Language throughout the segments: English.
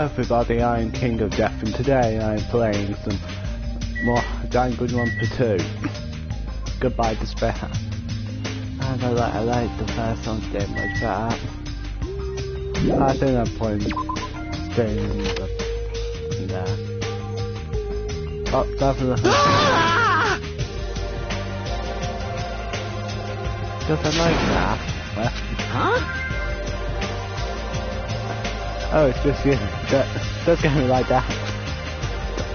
Everybody, I am King of Death, and today I am playing some more Danganronpa 2. Goodbye, Despair. And I like the first song so much better. I think I'm playing staying in there. Oh, definitely. Does I like that? Huh? Oh, it's just you. That's gonna be like that.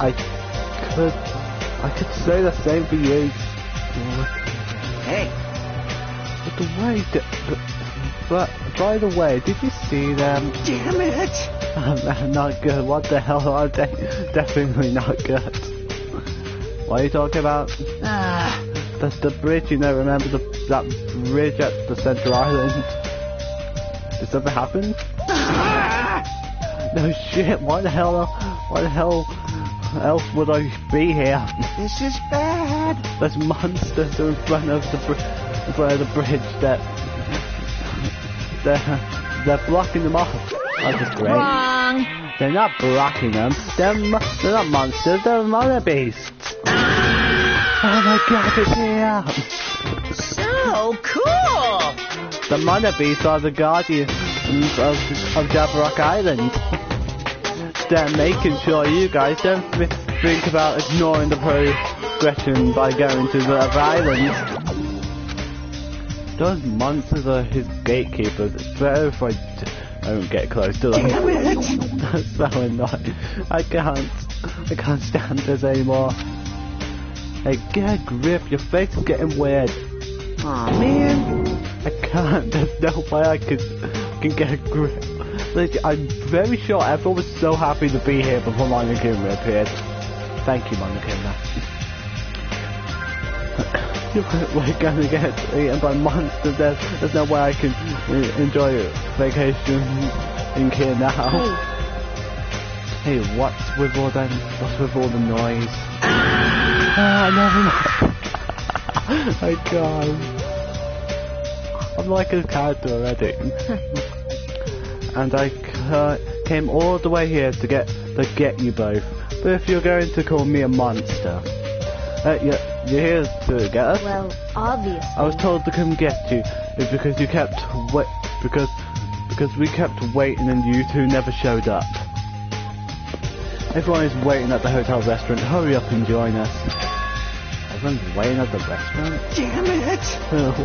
I could say the same for you. Hey. But the way, but by the way, did you see them? Damn it! Not good. What the hell are they? Definitely not good. What are you talking about? The bridge, you know, remember that bridge at the Central Island? Did something happen? No shit, why the hell else would I be here? This is bad. There's monsters in front of the bridge that they're blocking them off. That's just great. Wrong. They're not blocking them. They're not monsters. They're mother beasts. Oh my god, it's here. So cool. The mother beasts are the guardians of Jabberwock Island. They're making sure you guys don't think about ignoring the progression by going to the other islands. Those monsters are his gatekeepers. It's better if I don't get close to them. Damn it! That's so annoying. I can't stand this anymore. Hey, get a grip. Your face is getting weird. Aw, man. I can't. There's no way I can get a grip. Like, I'm very sure everyone was so happy to be here before Monokuma appeared. Thank you, Monokuma. We're gonna get eaten by monsters. There's no way I can enjoy vacation in here now. Hey, what's with all the noise? Never mind. I can't. I'm like a character already. And I came all the way here to get you both. But if you're going to call me a monster, you're here to get us? Well, obviously. I was told to come get you because you kept because we kept waiting and you two never showed up. Everyone is waiting at the hotel restaurant. Hurry up and join us. Everyone's waiting at the restaurant? Damn it!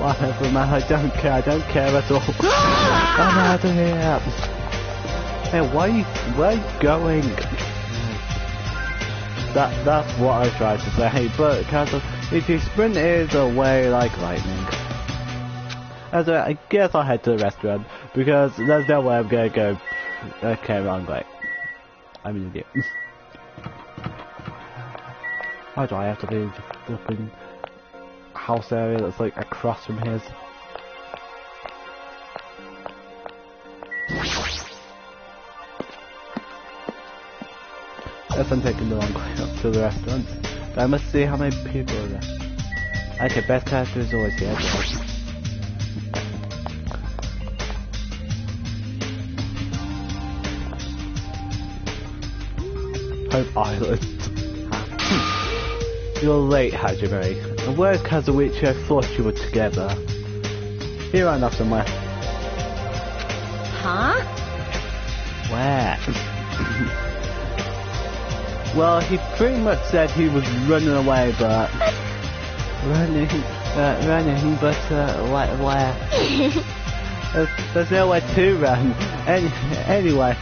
Whatever, man. I don't care at all. I'm out of here. Hey, where are you going? That's what I tried to say, but if you sprint is away like lightning. I guess I'll head to the restaurant, because there's no way I'm gonna go. Okay, wrong way. I'm an idiot. Why do I have to leave the flipping house area that's like across from his? Guess I'm taking the wrong way up to the restaurant. But I must see how many people are there. Okay, best character is always here. Hope Island. You're late, Hajime. And where's Kazuichi? I thought you were together. He ran off somewhere. Huh? Where? Well, he pretty much said he was running away, but... running, but where? There's nowhere to run. Anyway,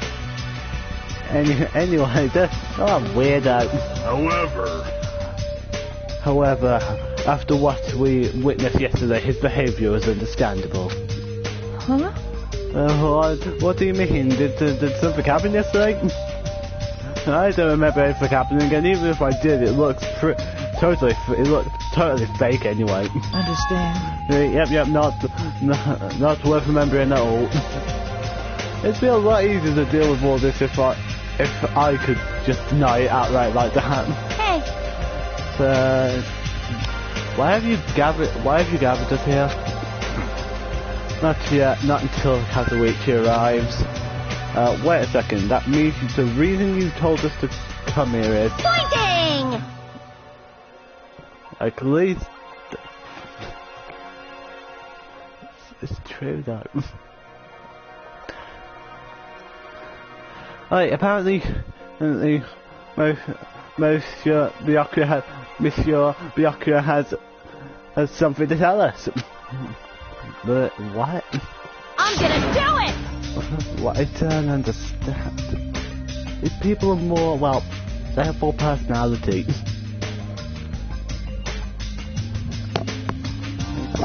that's weirdo. However, after what we witnessed yesterday, his behaviour was understandable. Huh? What do you mean? Did something happen yesterday? I don't remember anything happening, and even if I did, it looks totally fake anyway. Understand. Yep, not worth remembering at all. It'd be a lot easier to deal with all this if I could just deny it outright like that. Hey. So, why have you gathered us here? Not yet, not until Kazuichi arrives. Wait a second. That means the reason you told us to come here is... Pointing! At least... It's true though. Alright, apparently Monsieur Byakuya has something to tell us. But what? I'm gonna do it! What I don't understand. These people are more, well, they have more personality.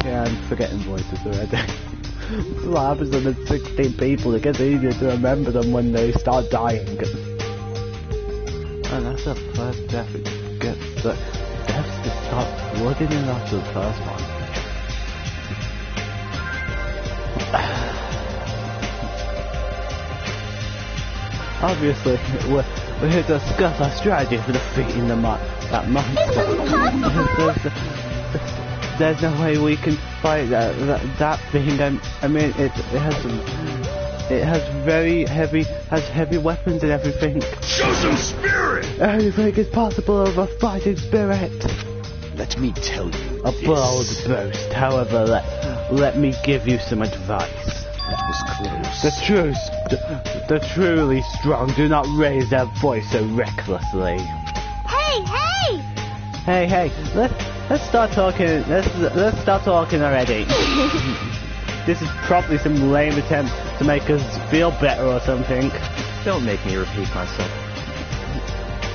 Yeah, I'm forgetting voices already. What happens when there's 16 people? It gets easier to remember them when they start dying. And that's the first death it gets. The deaths that start flooding in after the first one. Obviously, we're here to discuss our strategy for defeating that monster. There's no way we can fight that thing. I mean, it has heavy weapons and everything. Show some spirit! Everything is possible of a fighting spirit. Let me tell you A this. bold boast. However, let me give you some advice. It was close. The truly strong do not raise their voice so recklessly. Hey, hey! Hey, let's start talking. Let's start talking already. This is probably some lame attempt to make us feel better or something. Don't make me repeat myself.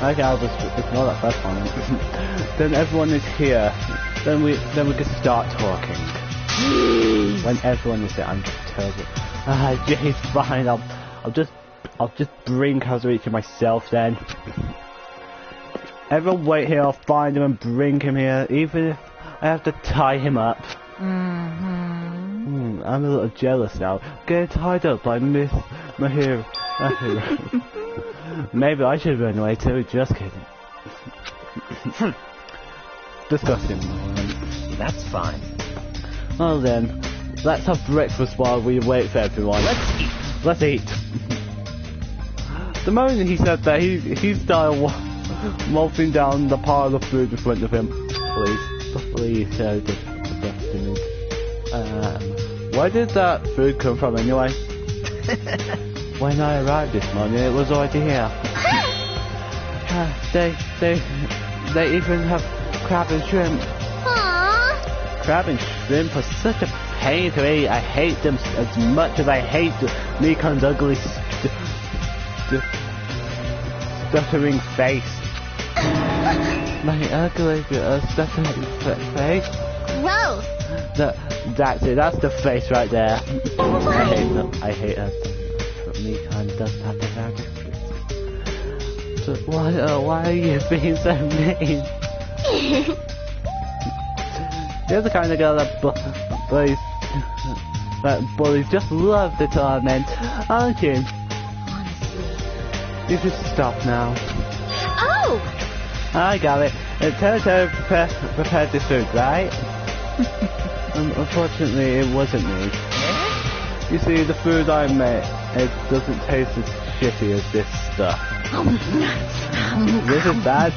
Okay, I'll just ignore that first one. Then everyone is here. Then we can start talking. When everyone is there, I'm just terrible. Jeez, fine. I'll just bring Kazuichi to myself then. Everyone wait here. I'll find him and bring him here, even if I have to tie him up. I'm a little jealous now. Getting tied up by Miss Mahiro. Maybe I should run away too. Just kidding. Disgusting. That's fine. Well then, let's have breakfast while we wait for everyone. Let's eat. The moment he said that, he started wolfing down the pile of food in front of him. Please, show the best image. Where did that food come from anyway? When I arrived this morning, it was already here. They even have crab and shrimp. Aww. Crab and shrimp are such a pain to eat. I hate them as much as I hate Nikon's ugly stuttering face. My ugly stuttering face? Gross. That's it, that's the face right there. I hate her. Nikon does that without it. So why are you being so mean? You're the kind of girl that bullies just love to torment, aren't you? Honestly. You should stop now. Oh! I got it. Toto prepared this food, right? Unfortunately, it wasn't me. You see, the food I made, it doesn't taste as shitty as this stuff. This is bad.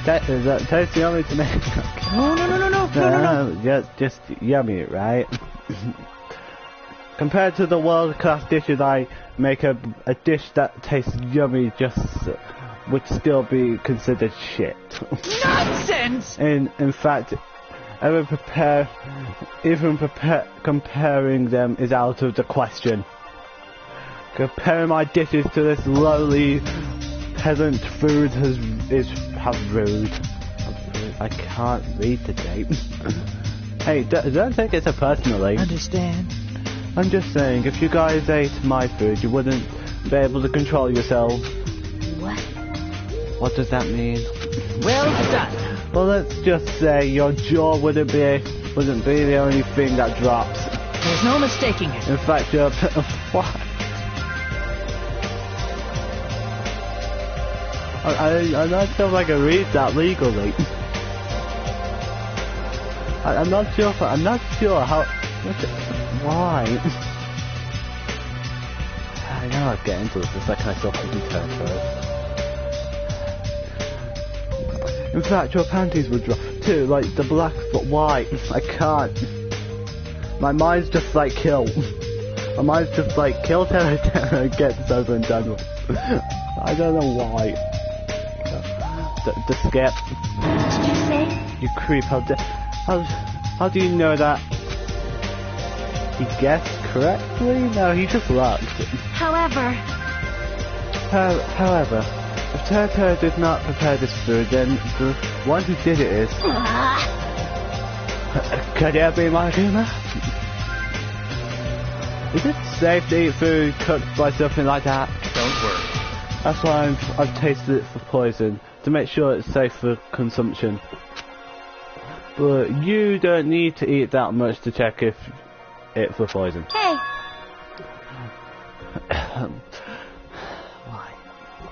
That tastes yummy to me. No. Just yummy, right? Compared to the world-class dishes I make, a dish that tastes yummy just would still be considered shit. Nonsense! In fact, comparing them is out of the question. Comparing my dishes to this lowly peasant food is rude. I can't read today. Hey, don't take it so personally. Understand? I'm just saying, if you guys ate my food, you wouldn't be able to control yourselves. What? What does that mean? Well done. Well, let's just say your jaw wouldn't be the only thing that drops. There's no mistaking it. In fact, your what? I'm not sure if I can read that legally. I'm not sure how. Why? know I'd get into this the second I saw fucking turtles. In fact, your panties would drop too, like the black but white. I can't. My mind's just like kill. My mind's just like kill Terror and get this over and done with. I don't know why. The skip. What did you say? You creep, how do you know that? He guessed correctly? No, he just looked. However, However, if Toto did not prepare this food, then the one who did it is... Could it be my humour? Is it safe to eat food cooked by something like that? Don't worry. That's why I've tasted it for poison, to make sure it's safe for consumption. But you don't need to eat that much to check if it's for poison. hey,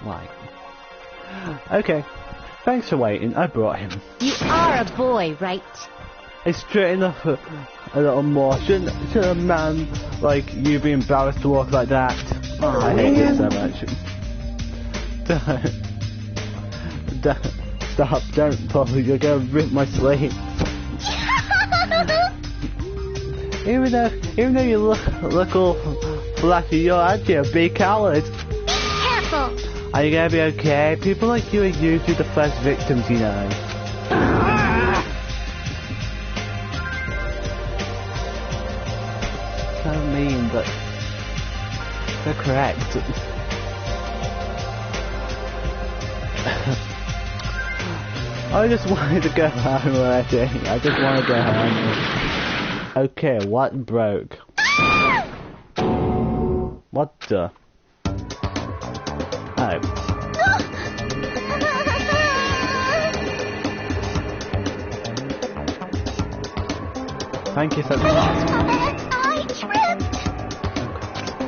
Why? Okay, thanks for waiting, I brought him. you are a boy, right? Hey, straighten up a little more. Shouldn't a man like you be embarrassed to walk like that? Oh, I hate it so much. Stop, don't pull, you're gonna rip my sleeve. Even though you look all flashy, you're actually a big coward. Careful! Are you gonna be okay? People like you are usually the first victims, you know. So mean, but they're correct. I just wanted to go home already. I just want to go home. Okay, what broke? What the? Oh. Thank you so much. I tripped!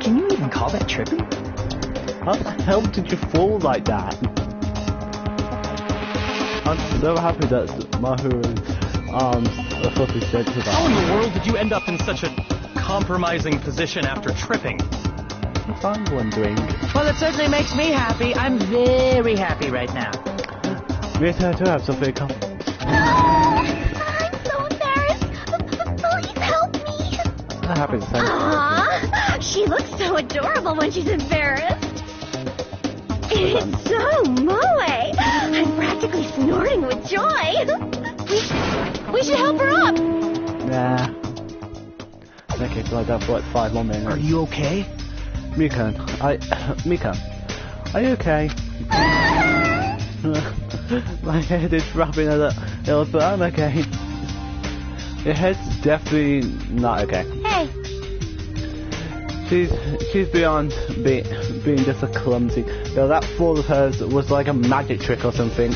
Can you even call that tripping? How the hell did you fall like that? I'm so happy that Mahu's arms are fully sensitive. How in the world did you end up in such a compromising position after tripping? I'm wondering. Well, it certainly makes me happy. I'm very happy right now. Me too, to have something come. I'm so embarrassed. Please help me. I'm happy to say. Aww, she looks so adorable when she's embarrassed. It's so moe. I'm practically snorting with joy. We should help her up. Nah. Okay, so I got for like 5 more minutes. Are you okay? Mika, Mika, are you okay? My head is rubbing a little, but I'm okay. Your head's definitely not okay. Hey, She's beyond being just a clumsy. You know, that fall of hers was like a magic trick or something.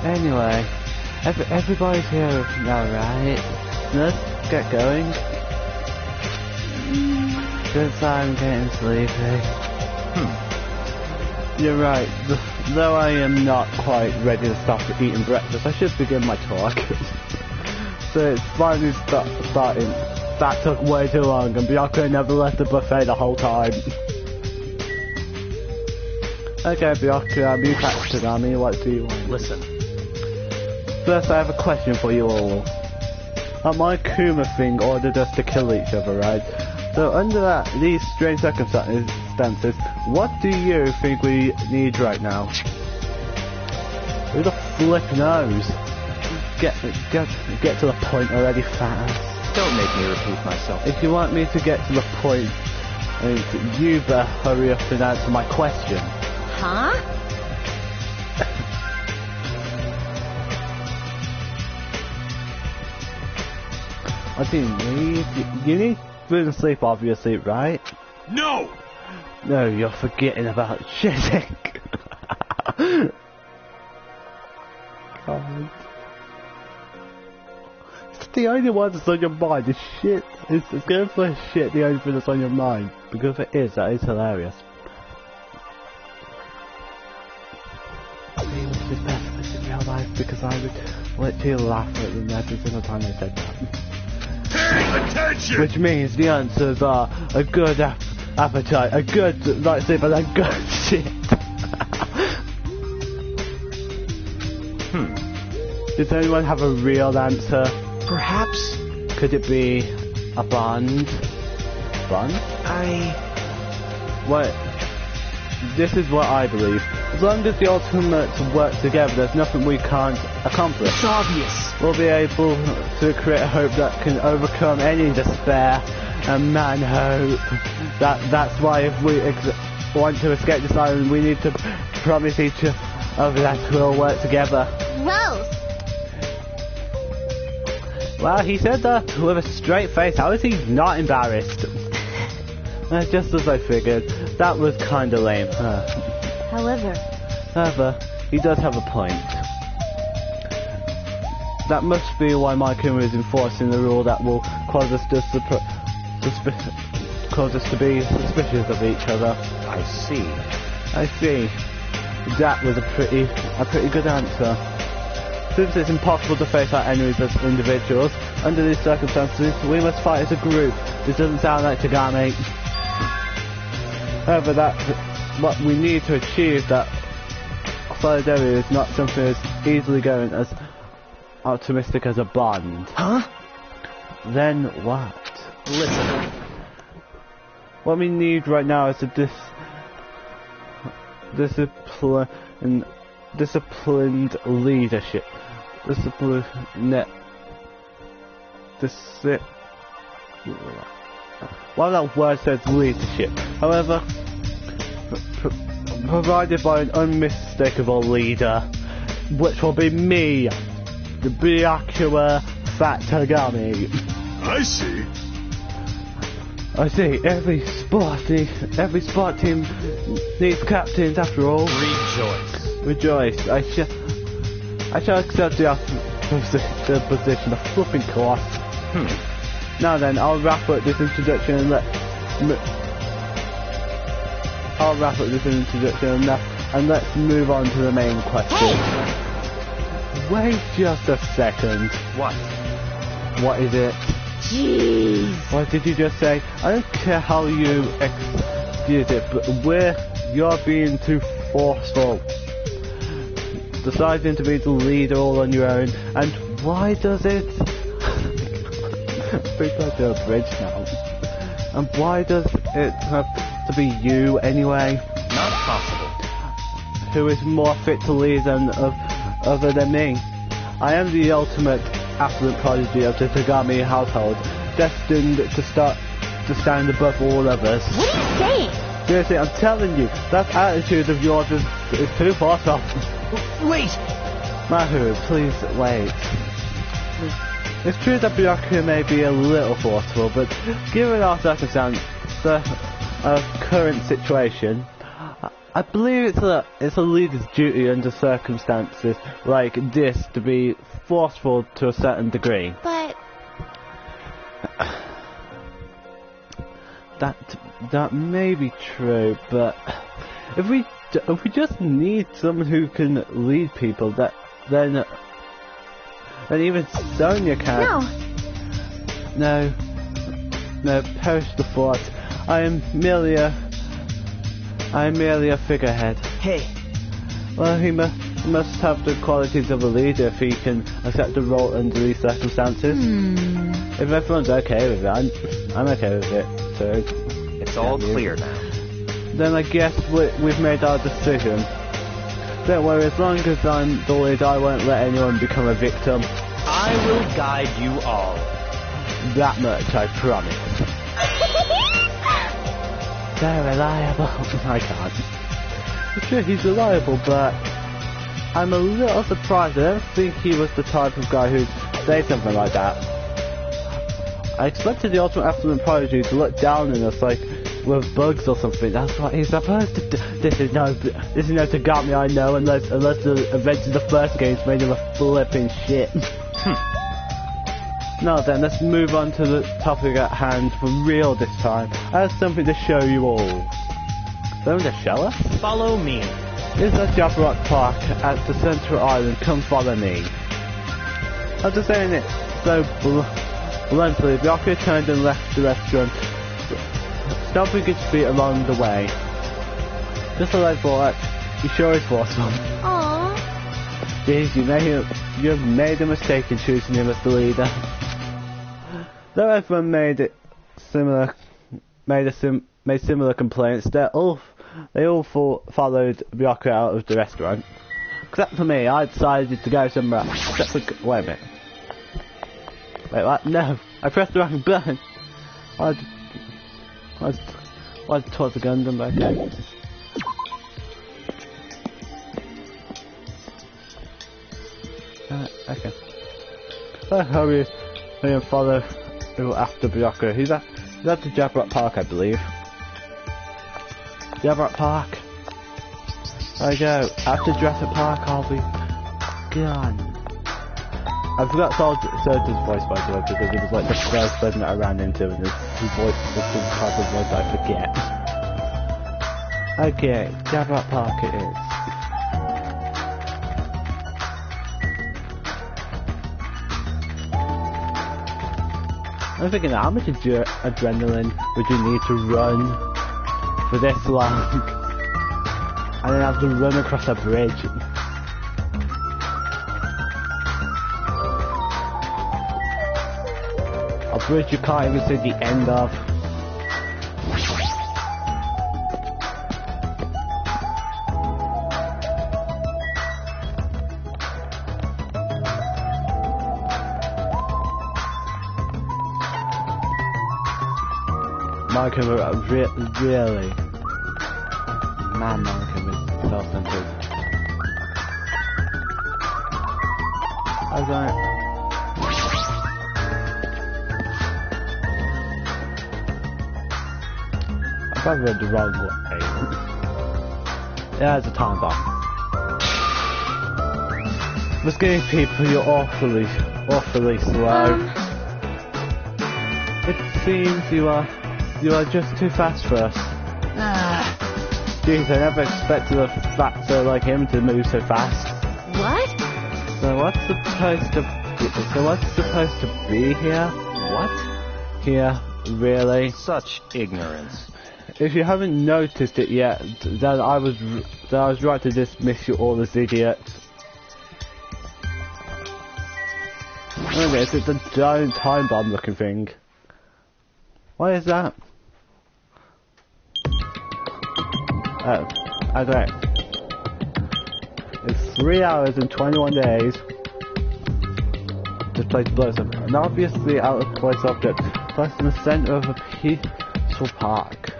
Anyway, everybody's here now, right? Let's get going. Since I'm getting sleepy. You're right. Though I am not quite ready to start eating breakfast, I should begin my talk. So it's finally starting. That took way too long, and Bianca never left the buffet the whole time. Okay, Bianca, you captured on me. What do you want? Listen, First, I have a question for you all. My Kuma thing ordered us to kill each other, right? So under these strange circumstances, what do you think we need right now? Who the flip knows? Get to the point already fast. don't make me repeat myself. If you want me to get to the point, you better hurry up and answer my question. huh? What do you need? You need food and sleep, obviously, right? No! No, you're forgetting about shitting. God. It's the only one that's on your mind. It's shit. It's going for shit, the only thing that's on your mind. Because if it is, that is hilarious. See, which is better in real life, because I would literally laugh at them every single time they said that. Pay attention! Which means the answers are a good appetite, a good lightsaber, and good shit. Does anyone have a real answer? Perhaps Could it be a bond? Bond? What? This is what I believe. As long as the Ultimates work together, there's nothing we can't accomplish. It's obvious. We'll be able to create a hope that can overcome any despair and man hope. That's why if we want to escape this island, we need to promise each other that we'll work together. Gross. Well, he said that with a straight face. How is he not embarrassed? Just as I figured. That was kinda lame. However, he does have a point. That must be why Maikum is enforcing the rule that will cause us to be suspicious of each other. I see. That was a pretty good answer. Since it's impossible to face our enemies as individuals, under these circumstances, we must fight as a group. This doesn't sound like Tagami. However, that's what we need to achieve. That solidarity is not something as easily going as optimistic as a bond. Huh? Then what? Listen. What we need right now is a disciplined leadership. Well, that word says leadership. However, provided by an unmistakable leader, which will be me, the Byakuya Fat Tagami. I see. Every sport team needs captains after all. Rejoice. I shall accept the position of flipping course. Now then, I'll wrap up this introduction and let's move on to the main question. Wait just a second. What? What is it? Jeez. What did you just say? I don't care how you excuse it, but you're being too forceful. Deciding to be the leader all on your own, and why does it? Pretty close to a bridge now. And why does it have to be you anyway? Not possible. Who is more fit to lead other than me? I am the ultimate affluent prodigy of the Tagami household, destined to stand above all others. What are you saying? Seriously, I'm telling you, that attitude of yours is too forceful. Wait! Mahu, please wait. It's true that Byakuya may be a little forceful, but given our circumstance, the current situation, I believe it's a leader's duty under circumstances like this to be forceful to a certain degree. But that may be true, but if we just need someone who can lead people, then even Sonia can. No, perish the thought. I am merely a figurehead. Hey. Well, he must have the qualities of a leader if he can accept the role under these circumstances. If everyone's okay with it, I'm okay with it, so... It's all clear now. Then I guess we've made our decision. Don't worry, as long as I'm the leader, I won't let anyone become a victim. I will guide you all. That much I promise. They're reliable. I can't. Sure, he's reliable, but I'm a little surprised. I don't think he was the type of guy who'd say something like that. I expected the ultimate affluent prodigy to look down on us like we're bugs or something. That's what he's supposed to do. This is no Tagami, I know, unless the events of the first game's made him a flipping shit. Now then, let's move on to the topic at hand for real this time. I have something to show you all. Something to show us? Follow me. This is Jabberwock Park at the Central Island. Come follow me. After saying it so Eventually, Byakuya turned and left the restaurant, stomping his feet along the way. Just as I thought, he sure is awesome. Aww. Jeez, you have made a mistake in choosing him as the leader. Though everyone made similar complaints, they all followed Byakuya out of the restaurant. Except for me, I decided to go somewhere else. Wait a minute. Wait, what? No! I pressed the wrong button! Why towards the Gundam? Okay. Okay. Let's hurry and follow after Byakuya. He's at the Jabrock Park, I believe. Jabrock Park. There we go. After Jurassic Park, I'll be gone. I forgot Soldier's voice, by the way, because it was like the first person that I ran into, and his voice was the type of voice I forget. Okay, Jabrock Park it is. I'm thinking, how much adrenaline would you need to run for this long? And then have to run across a bridge. A bridge you can't even see the end of. Monica, really? Man, Monica was self-centered. I was like... I probably read the wrong way. Yeah, it's a time bomb. This game, people, you're awfully slow. It seems you are just too fast for us. Jeez, I never expected a fatso like him to move so fast. What? So what's supposed to be here? What? Here, really? Such ignorance. If you haven't noticed it yet, then I was right to dismiss you all as idiots. Okay, it's a giant time bomb looking thing. What is that? Oh, okay. It's 3 hours and 21 days. This place blows up. An obviously out of place object placed in the center of a peaceful park.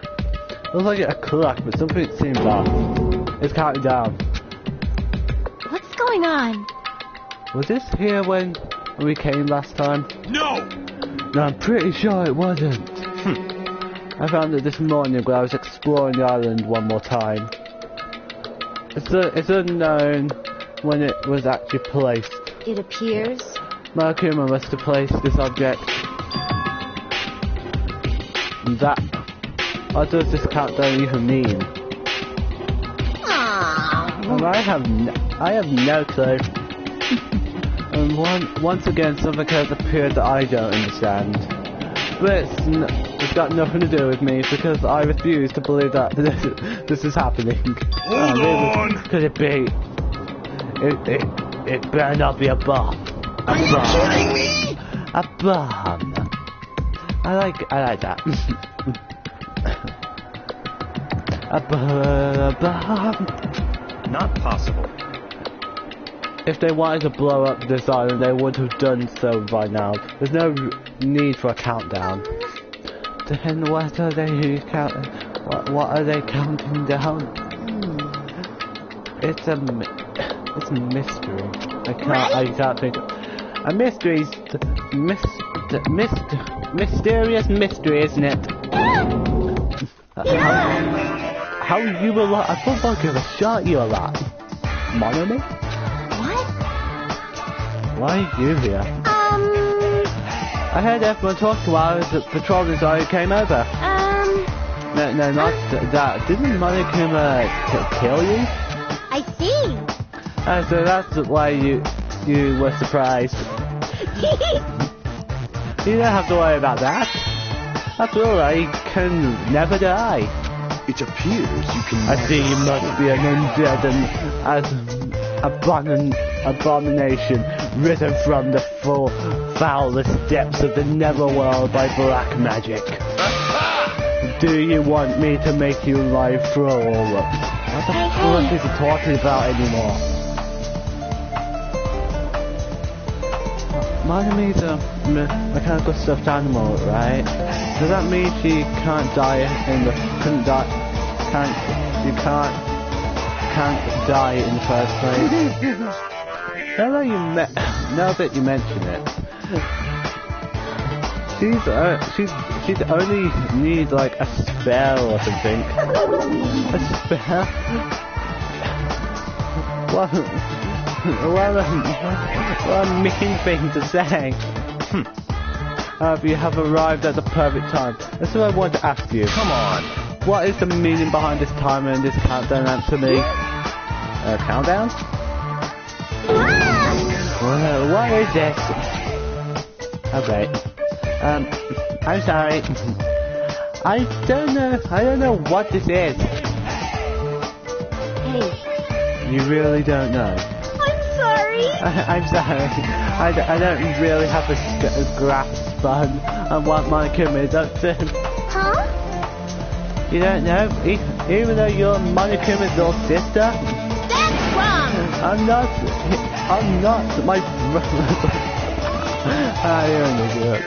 It looks like a clock, but something seems off. It's counting down. What's going on? Was this here when we came last time? No! No, I'm pretty sure it wasn't. I found it this morning when I was exploring the island one more time. It's unknown when it was actually placed. It appears. Markuma must have placed this object. What does this countdown even mean? Well, I have no clue. And once again, something has appeared that I don't understand. But it's got nothing to do with me because I refuse to believe that this is happening. Hold on! Could it be? It better not be a bomb. A bomb. Are you kidding me? A bomb. I like that. A bomb. Not possible. If they wanted to blow up this island, they would have done so by now. There's no need for a countdown. Then what are they counting? What are they counting down? It's a mystery. I can't think. A mystery's mysterious mystery, isn't it? How you a lot? I thought I could have shot you a lot. Mono me? Why are you here? I heard everyone talking while I was patrolling, so I came over. No, not that. Didn't Monokuma kill you? I see. So that's why you were surprised. You don't have to worry about that. After all, I can never die. It appears you can... I see you must be an undead and abomination, risen from the foulest depths of the netherworld by black magic. Do you want me to make you lie for all? What the fuck is he talking about anymore? My enemy's a mechanical stuffed animal, right? Does that mean she can't die in the can't die in the first place? Now that you mention it, she's only needs like a spell or something. A spell? What a mean thing to say. You have arrived at the perfect time. That's what I want to ask you. Come on. What is the meaning behind this timer and this countdown? Answer me. Countdown? What is this? Okay. I'm sorry. I don't know what this is. Hey. You really don't know? I'm sorry. I'm sorry. I don't really have a grasp on what Monica is up to. Huh? You don't know? Even though you're Monikuma's little sister? That's wrong. I'm not my brother. I only do it.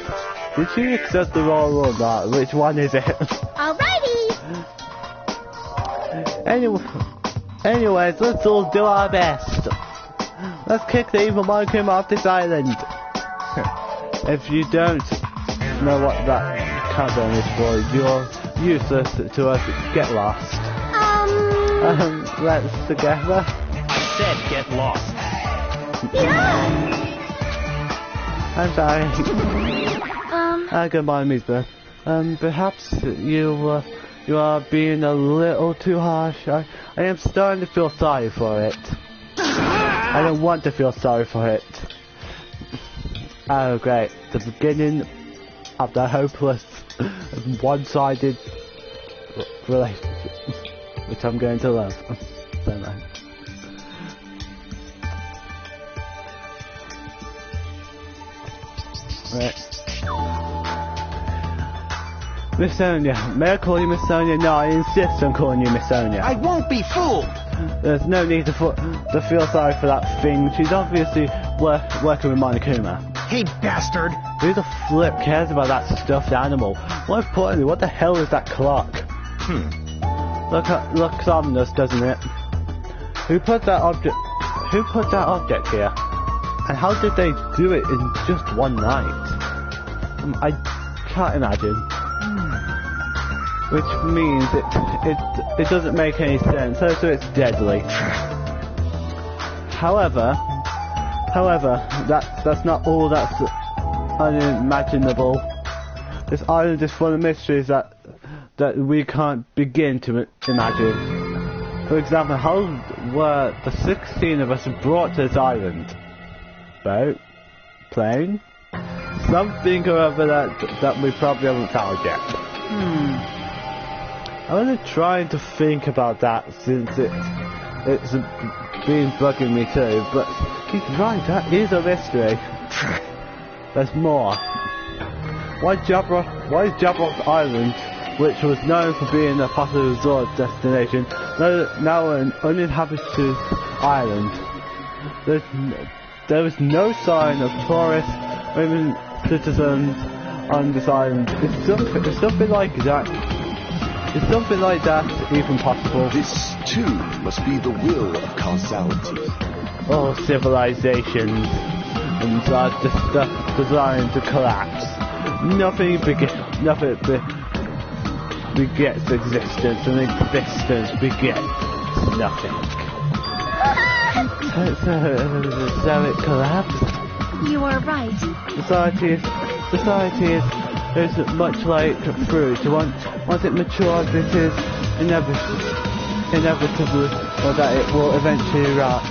Did she accept the role or not? Which one is it? Alrighty. Anyways, let's all do our best. Let's kick the evil Monokuma off this island. If you don't know what that countdown is for, you're useless to us. Get lost. Let's together. I said get lost. Yeah. I'm sorry. Goodbye, Mister. Perhaps you are being a little too harsh. I am starting to feel sorry for it. I don't want to feel sorry for it. Oh great, the beginning of the hopeless, one-sided relationship, which I'm going to love. Don't know. Right. Miss Sonia. May I call you Miss Sonia? No, I insist on calling you Miss Sonia. I won't be fooled. There's no need to feel sorry for that thing. She's obviously working with Monokuma. Hey, bastard. Who the flip cares about that stuffed animal? More importantly, what the hell is that clock? Looks ominous, doesn't it? Who put that object here? And how did they do it in just one night? I can't imagine. Which means it doesn't make any sense, so it's deadly. However, that's not all that's unimaginable. This island is full of mysteries that we can't begin to imagine. For example, how were the 16 of us brought to this island? Boat? Plane? Something or other that we probably haven't found yet. I'm really trying to think about that since it's been bugging me too, but he's right, that is a mystery. There's more. Why is Jabrock Island, which was known for being a popular resort destination, now an uninhabited island? There is no sign of tourists or even citizens on this island. Is something like that? Is something like that even possible? This, too, must be the will of causality. All civilizations are designed to collapse. Nothing begets existence, and existence begets nothing. So it collapsed? You are right. Society is much like fruit. Once it matures, it is inevitable that it will eventually rot.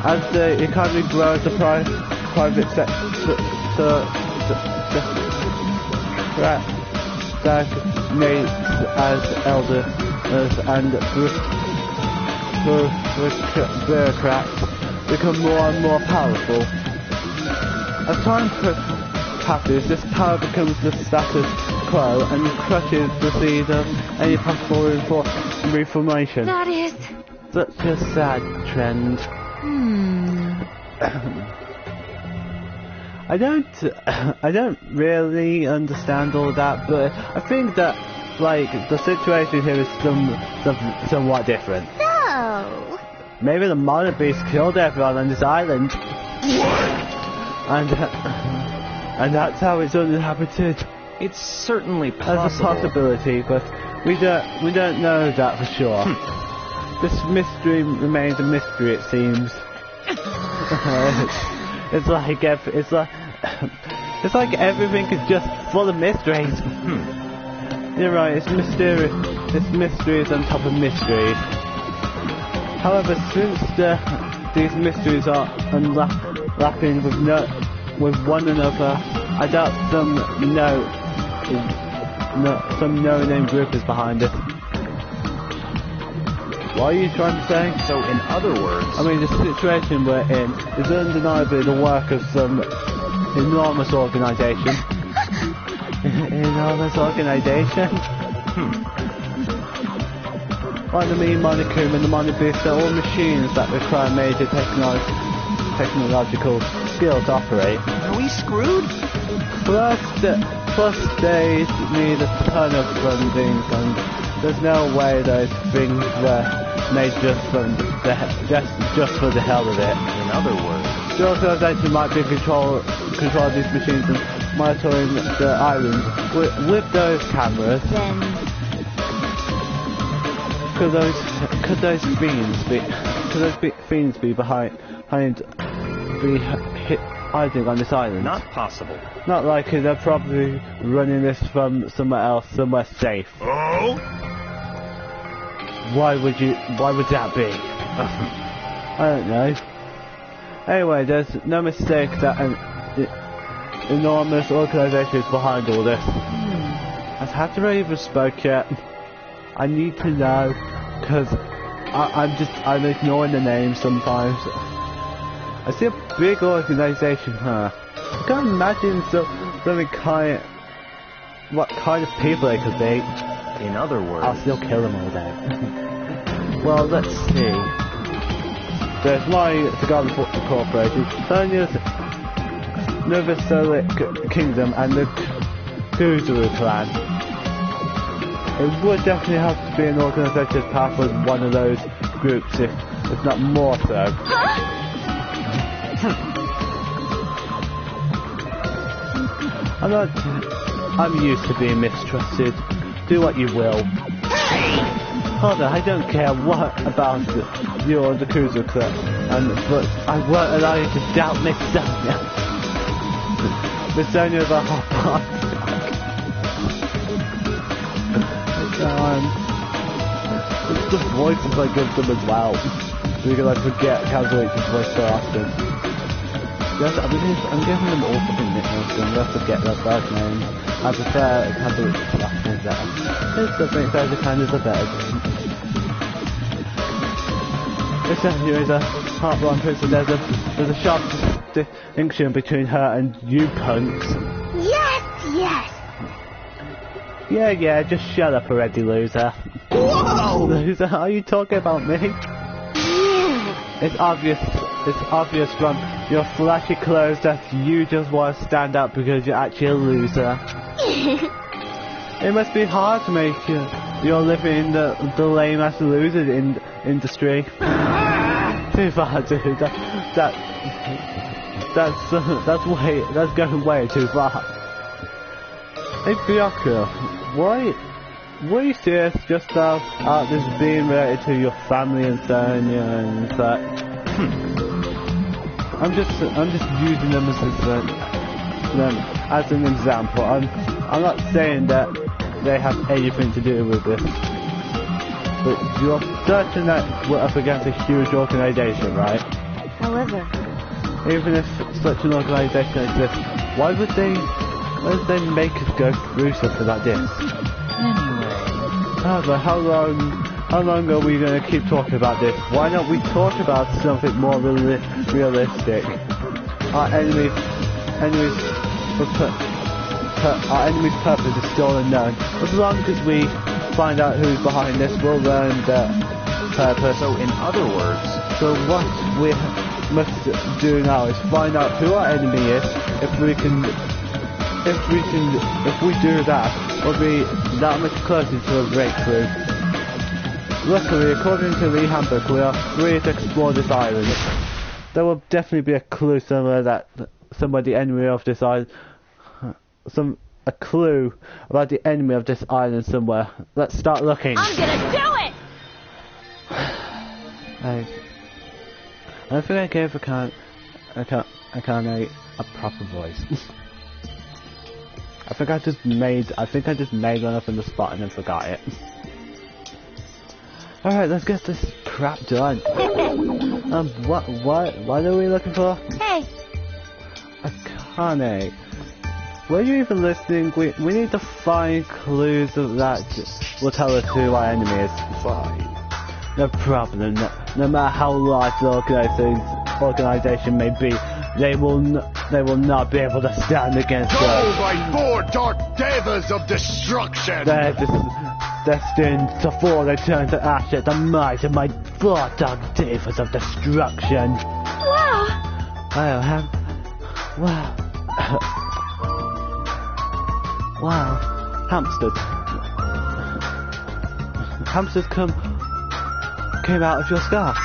As the economy grows, the private sector stagnates as elders and bureaucrats become more and more powerful. As time passes, this power becomes the status quo and crushes the seed of any possible reformation. That is... Such a sad trend. I don't really understand all that, but I think that, like, the situation here is somewhat different. So... Maybe the minor beast killed everyone on this island. And that's how it's uninhabited. It's certainly possible. As a possibility, but we don't know that for sure. This mystery remains a mystery, it seems. It's like everything is just full of mysteries. You're right, it's mysterious. It's mysteries on top of mysteries. However, since these mysteries are unlapping with one another, I doubt some no-name group is behind it. What are you trying to say? So, in other words... I mean, the situation we're in is undeniably the work of some enormous organisation. Enormous organisation? Like the Mean Monicum and the Monobeast are all machines that require major technological skill to operate. Are we screwed? Plus they need a ton of funding, and there's no way those things were made just for the hell of it. In other words, The organisation might be control these machines and monitoring the island with those cameras. Then... Could those fiends be hiding on this island? not possible. Not likely. They're probably running this from somewhere else, somewhere safe. Oh? Why would that be? I don't know. Anyway, there's no mistake that an enormous organisation is behind all this. Has I even spoke yet? I need to know, because I'm ignoring the name sometimes. I see a big organisation, I can't imagine what kind of people they could be. In other words... I'll still kill them all day. Well, let's see. There's my Cigar Corporation, Sonya's Novosolic Kingdom, and the Kuzuru clan. It would definitely have to be an organisation as powerful as one of those groups, if not more so. I'm used to being mistrusted. Do what you will. Hold on, I don't care what about you or the Kuzuru clan, but I won't allow you to doubt Miss Sonya. Miss Sonya is a hot pot. It's the voices I give them as well. Because I forget Kazuichi's voice so often. Yes, I'm giving them all fucking nicknames, so let's forget their first names. I prefer Kazuichi's last name better. It's the thing, those are kind of the better. This here is a heartbroken person. There's a sharp distinction between her and you punks. Yes! Yeah, just shut up already, loser. Whoa! Loser, are you talking about me? It's obvious from your flashy clothes that you just want to stand up because you're actually a loser. It must be hard to make your living in the lame-ass loser industry. Too far, dude. That's going way too far. Hey, Bianca, why were you serious just about this being related to your family and Sonya and such? I'm just using them as an example. I'm not saying that they have anything to do with this, but you're certain that we're up against a huge organisation, right? However, Even if such an organisation exists, Why would they make us go through something like this? Anyway, But how long are we going to keep talking about this? Why don't we talk about something more realistic? Our enemy's purpose is still unknown. As long as we find out who's behind this, we'll learn their purpose. so in other words, So what we must do now is find out who our enemy is. If we do that, we'll be that much closer to a breakthrough. Luckily, according to the handbook, we are free to explore this island. There will definitely be a clue somewhere the enemy of this island. A clue about the enemy of this island somewhere. Let's start looking. I'm gonna do it! I think I gave a proper voice. I think I just made one up on the spot and then forgot it. Alright, let's get this crap done. What are we looking for? Hey, Akane. Were you even listening? We need to find clues that will tell us who our enemy is. Fine. No problem. No matter how large the organization may be, they will not be able to stand against Go, us. my four dark devas of destruction! They're destined to fall and turn to ash at the might of my four dark devas of destruction. wow! Wow, hamsters. Hamsters came out of your scarf.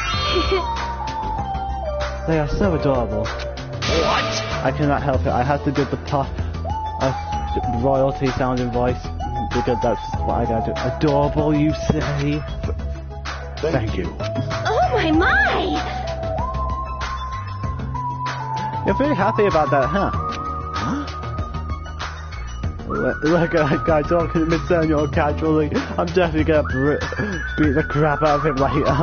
They are so adorable. What? I cannot help it. I had to do the royalty sounding voice because that's what I gotta do. Adorable, you say? Thank you. Oh my! You're very happy about that, huh? Look at that guy talking to me so casually. I'm definitely gonna beat the crap out of him later.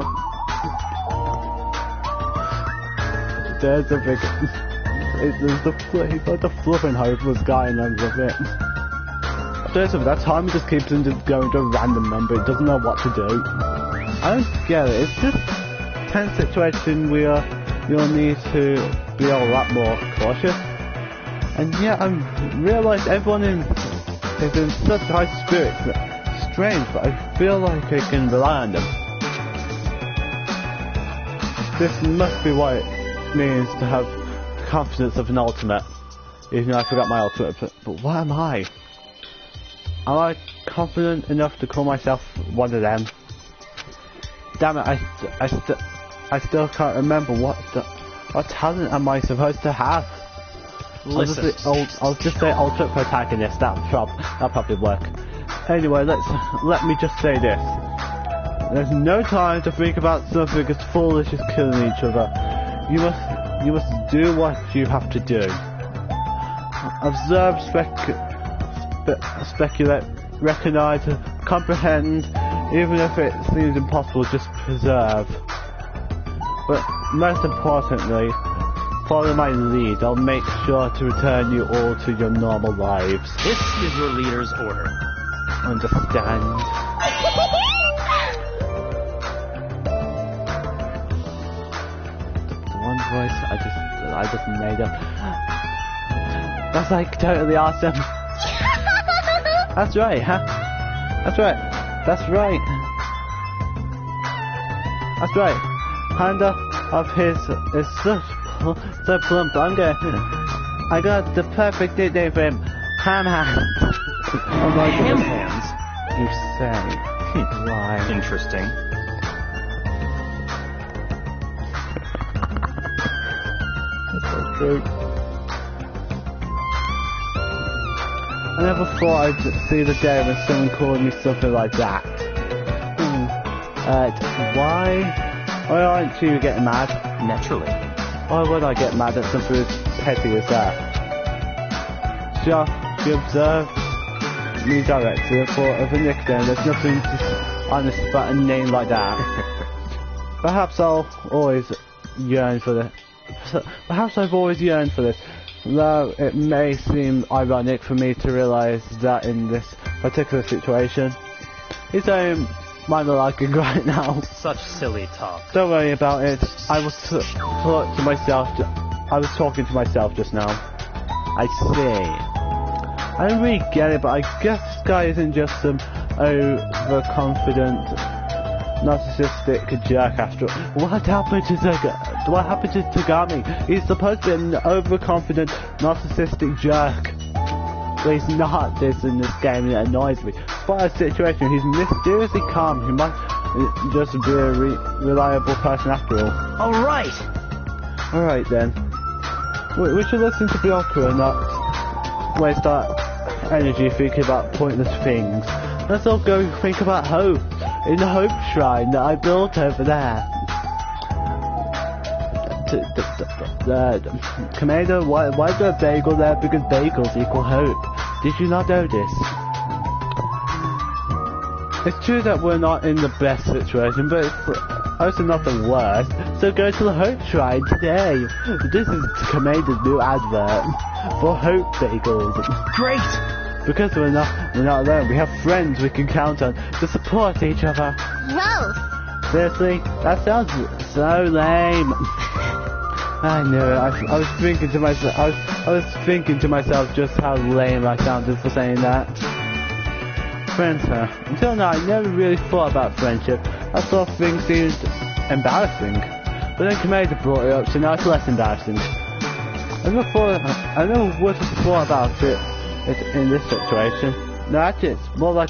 There's a big... He's like the fluffing hopeless guy and ends of it. There's that time he just keeps on just going to a random number. It doesn't know what to do. I don't get it. It's just a tense situation where you'll need to be a lot more cautious. And yeah, I realise everyone is in such high spirits. Strange, but I feel like I can rely on them. This must be what it means to have confidence of an ultimate. Even though I forgot my ultimate, but what am I? Am I confident enough to call myself one of them? Damn it, I still can't remember what talent am I supposed to have? I'll just say ultimate protagonist. That'll probably work. Anyway, let me just say this. There's no time to think about something as foolish as killing each other. You must do what you have to do. Observe, speculate, recognize, comprehend, even if it seems impossible, just preserve. But most importantly, follow my lead. I'll make sure to return you all to your normal lives. this is your leader's order. Understand? The one voice I just made up. That's like totally awesome. That's right, huh? That's right. That's right. That's right. Hand of his is so plump. I got the perfect nickname for him. Ham Hands. Oh my Ham goodness. hands. You say. Why? Interesting. That's so true. I never thought I'd see the day when someone called me something like that. Why aren't you getting mad? Naturally. Why would I get mad at something as petty as that? She observed me directly and thought of a nickname. There's nothing honest about a name like that. Perhaps I've always yearned for this. Though it may seem ironic for me to realise that in this particular situation, he's only monologuing right now. Such silly talk. Don't worry about it. I was talking to myself just now. I see. I don't really get it, but I guess this guy isn't just some overconfident, narcissistic jerk after all. What happened to Tagami? He's supposed to be an overconfident, narcissistic jerk. But he's not this in this game, and it annoys me. Despite the situation, he's mysteriously calm. He might just be a reliable person after all. Alright then. We should listen to Bianca and not waste our energy thinking about pointless things. Let's all go think about hope in the hope shrine that I built over there. Commander, why is there a bagel there? Because bagels equal hope. Did you not know this? It's true that we're not in the best situation, but it's also not the worst. So go to the Hope Shrine today. This is Commander's new advert for Hope Bagels. Great! Because we're not alone. We have friends we can count on to support each other. Gross. Seriously, that sounds so lame. I know. I was thinking to myself. I was thinking to myself just how lame I sounded for saying that. Friends, huh? Until now, I never really thought about friendship. I thought things seemed embarrassing. But then Commander brought it up, so now it's less embarrassing. I never would have thought about it in this situation. No, actually, it's more like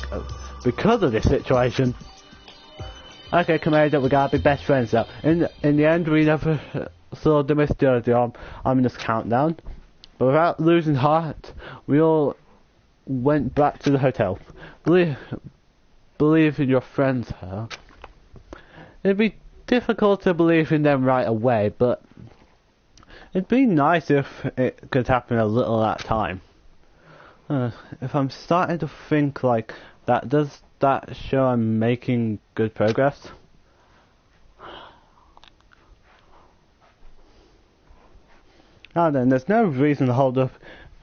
because of this situation. Okay, Commander, we gotta be best friends now. In the end, we never saw the mystery ominous countdown. But without losing heart, we all went back to the hotel. Believe in your friends, huh? It'd be difficult to believe in them right away, but it'd be nice if it could happen a little at a time. If I'm starting to think like that, does that show I'm making good progress? Now then, there's no reason to hold up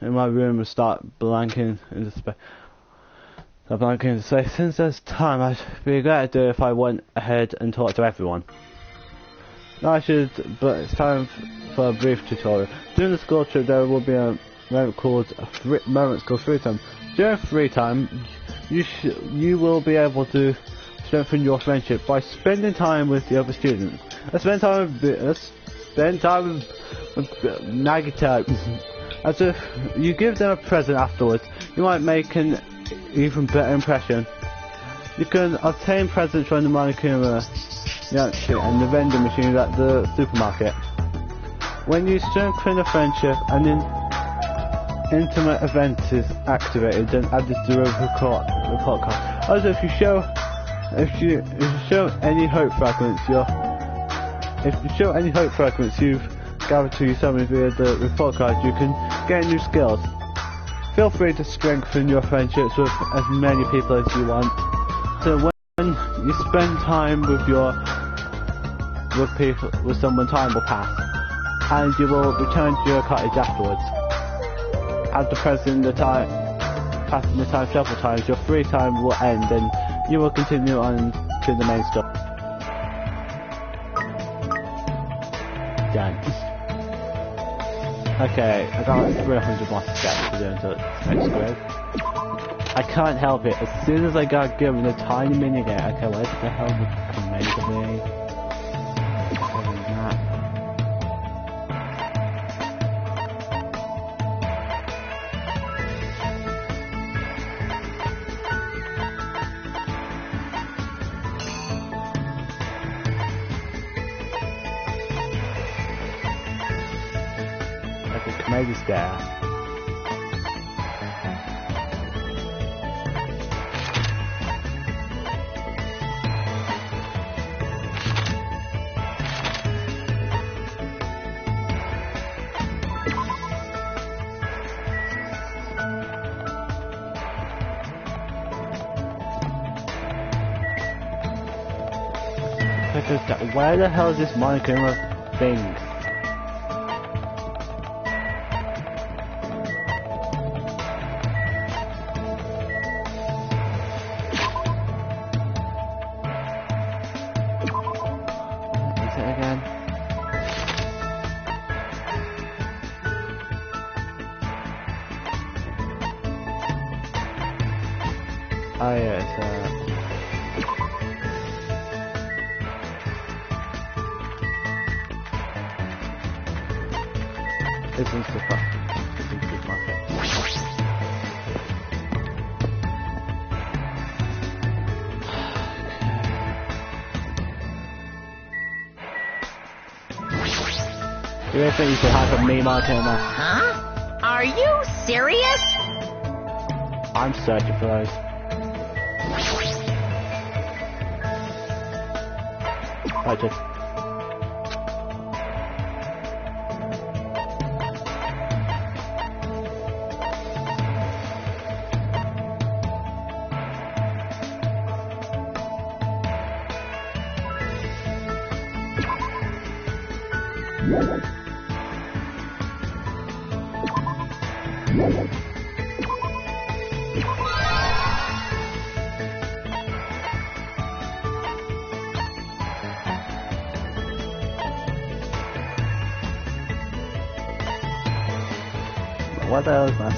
in my room and start blanking into space. Since there's time, I'd be a good idea if I went ahead and talked to everyone. No, I should, but it's time for a brief tutorial. During the school trip, there will be a moment called free time. During free time, you will be able to strengthen your friendship by spending time with the other students. Spend time with Nagito. As if you give them a present afterwards, you might make an even better impression. You can obtain presents from the Monokuma and the vending machines at the supermarket. When you strengthen a friendship, an intimate event is activated, then add this to the report card. Also, if you show any hope fragments you've gathered to yourself via the report card, you can gain new skills. Feel free to strengthen your friendships with as many people as you want. So when you spend time with someone, time will pass, and you will return to your cottage afterwards. After passing the time several times, your free time will end, and you will continue on to the main story. Done. Okay, I got like 300 more steps to do until it's next grade. I can't help it. As soon as I got given a tiny minigame, okay, what the hell would Commander be? Maybe there. Where the hell is this Monokuma thing? It's in supermarket. Do you think you should have a meme icon in there? Huh? Are you serious? I'm searching for those. Right, just. What the hell is that?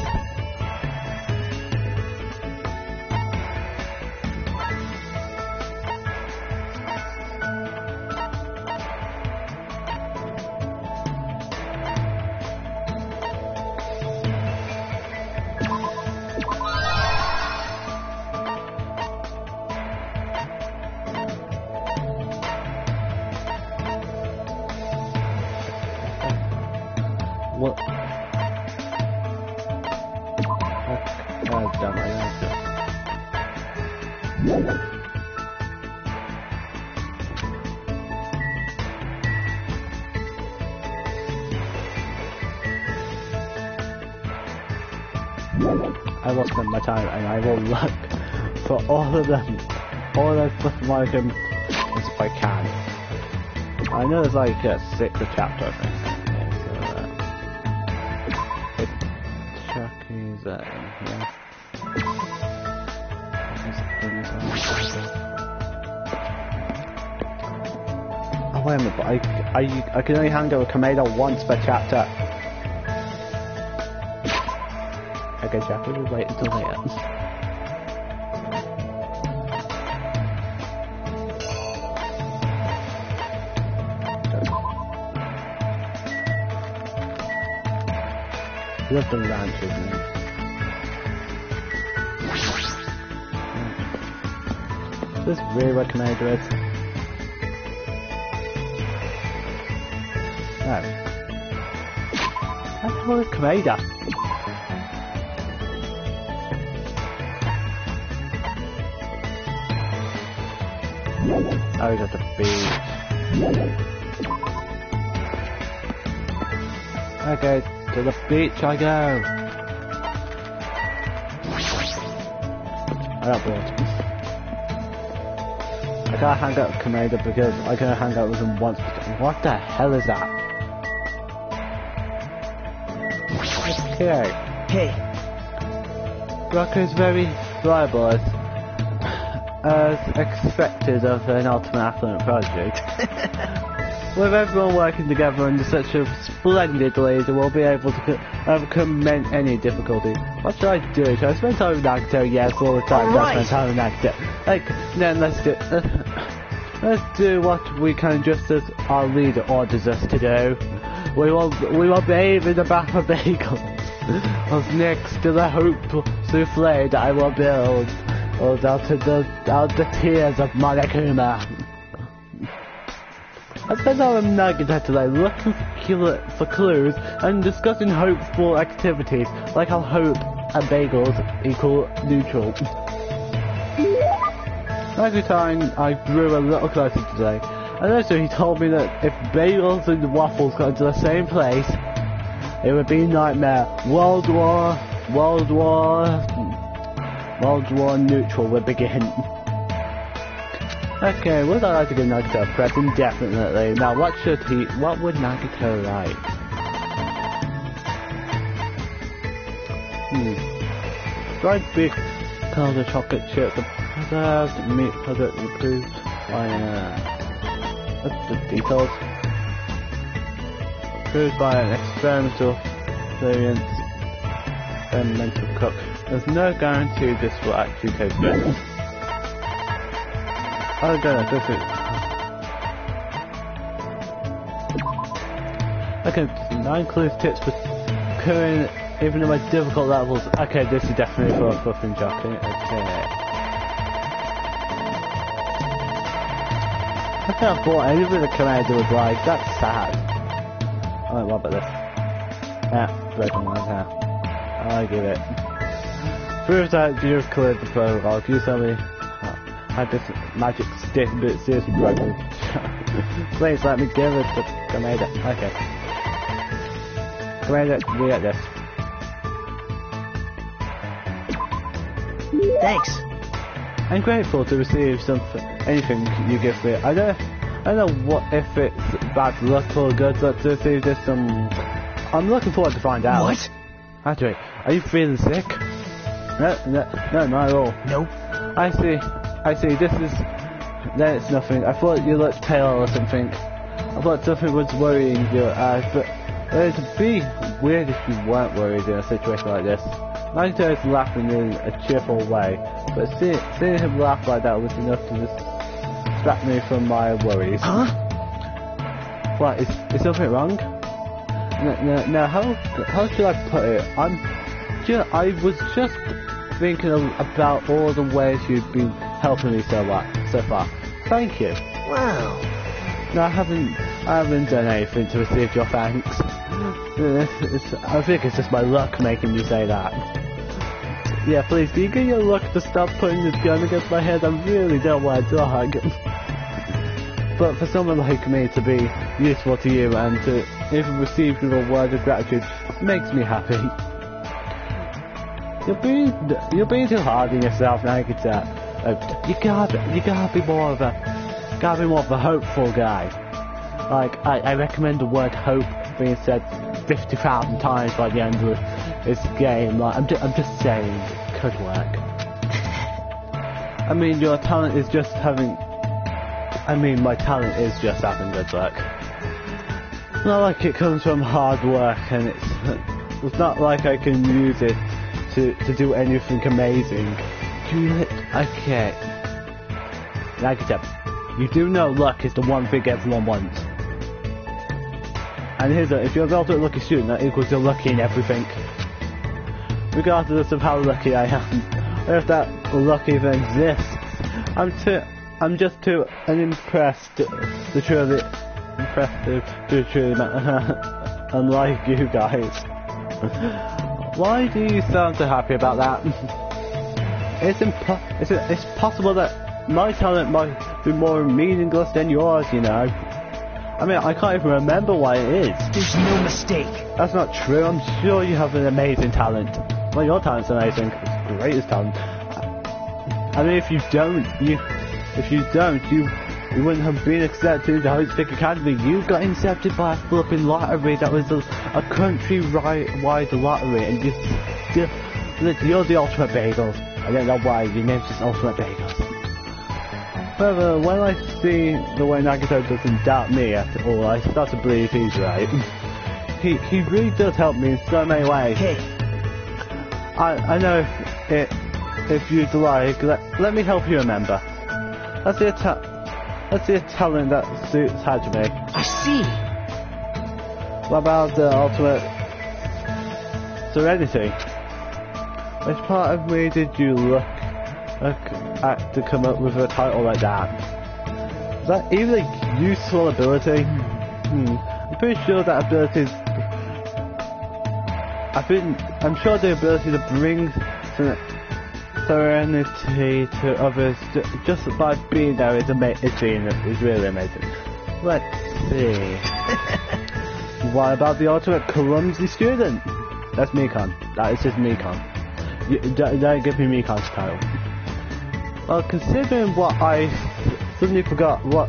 What? Damn, I will spend my time and I will look for all of them, all those flipping items as if I can. I know there's like 6 a chapter, I think. Chucky's in here. Oh wait a minute, but I can only hang out with Kamado once per chapter. Okay, Jack, we'll wait until the end. Love the ranch, isn't it? This is really what Kamado is. No. What the hell is Kamado? Oh, we got the beach. Okay, to the beach I go. I don't want to. I can't hang out with Kamado because I can hang out with him once. What the hell is that? Okay. Hey. Rocco is very reliable as expected of an ultimate affluent project. With everyone working together under such a splendid leader, we'll be able to overcome any difficulty. What should I do? Should I spend time with Nagito? Yes, all the time. Right. Spend time with Nagito. Like, then let's do what we can, just as our leader orders us to do. We will bathe in the bath of bagels. What's next to the hope souffle that I will build out the tears of Monokuma. I spent time with Nagito today looking for clues and discussing hopeful activities, like how hope and bagels equal neutral. Nagito and I grew a little closer today, and also he told me that if bagels and waffles got into the same place, it would be a nightmare. World War neutral would begin. Okay, would I like to give Nagito a present? Definitely. Now, what would Nagito like? Dried beef, powdered chocolate chips, preserved meat product improved by, what's the details? Improved by an experimental cook. There's no guarantee this will actually taste good. Oh god, this is... Okay, that includes tips for clearing even in my difficult levels. Okay, this is definitely for Fluff and Jockey. Okay. I can't bought anything the commander would like. That's sad. Alright, what about this? Yeah, broken one here. I give it. Prove that you've cleared the protocol. If you tell me how this magic stick bit seriously broken, please let me give it to Commander. Okay. Commander, we get this. Thanks. I'm grateful to receive anything you give me. I don't know what if it's bad luck or good luck to receive this. I'm looking forward to find out. What? Andre, are you feeling sick? No, not at all. Nope. I see. Then it's nothing. I thought you looked pale or something. I thought something was worrying your eyes, but it'd be weird if you weren't worried in a situation like this. Nagito is laughing in a cheerful way, but seeing him laugh like that was enough to distract me from my worries. Huh? What, is something wrong? No, how should I put it? I was just thinking about all the ways you've been helping me so far. Thank you. Wow. No, I haven't done anything to receive your thanks. I think it's just my luck making me say that. Yeah, please, do you get your luck to stop putting this gun against my head? I really don't want to dog. But for someone like me to be useful to you and to even receive your word of gratitude makes me happy. You're being too hard on yourself now, Nagito. You gotta be more of a hopeful guy. Like, I recommend the word hope being said 50,000 times by the end of this game. Like, I'm just saying, it could work. I mean, your talent is just having... my talent is just having good luck. It's not like it comes from hard work, and it's not like I can use it to do anything amazing. Okay. Nagito, you do know luck is the one thing everyone wants. And if you're an ultimate lucky student, that equals you're lucky in everything. Regardless of how lucky I am, or if that luck even exists, I'm just too unimpressed to truly unlike you guys. Why do you sound so happy about that? It's possible that my talent might be more meaningless than yours, you know. I mean, I can't even remember why it is. There's no mistake. That's not true. I'm sure you have an amazing talent. Well, your talent's amazing. It's the greatest talent. I mean, if you don't, you wouldn't have been accepted into Hope's Academy. You got accepted by a flipping lottery that was a country-wide lottery, and you're the Ultimate Bagels. I don't know why your name's just Ultimate Bagels. However, when I see the way Nagito doesn't doubt me at all, I start to believe he's right. He really does help me in so many ways. Hey. I know if you'd like, let me help you remember. Let's see a talent that suits Hajime. I see. What about the ultimate serenity? Which part of me did you look at to come up with a title like that? Is that even a useful ability? I'm pretty sure that ability I'm sure the ability to bring serenity to others just by being there is really amazing. Let's see. What about the ultimate clumsy student? That's Mikon. That is just Mikon. Don't give me Mikon's title. Well, considering what I suddenly forgot what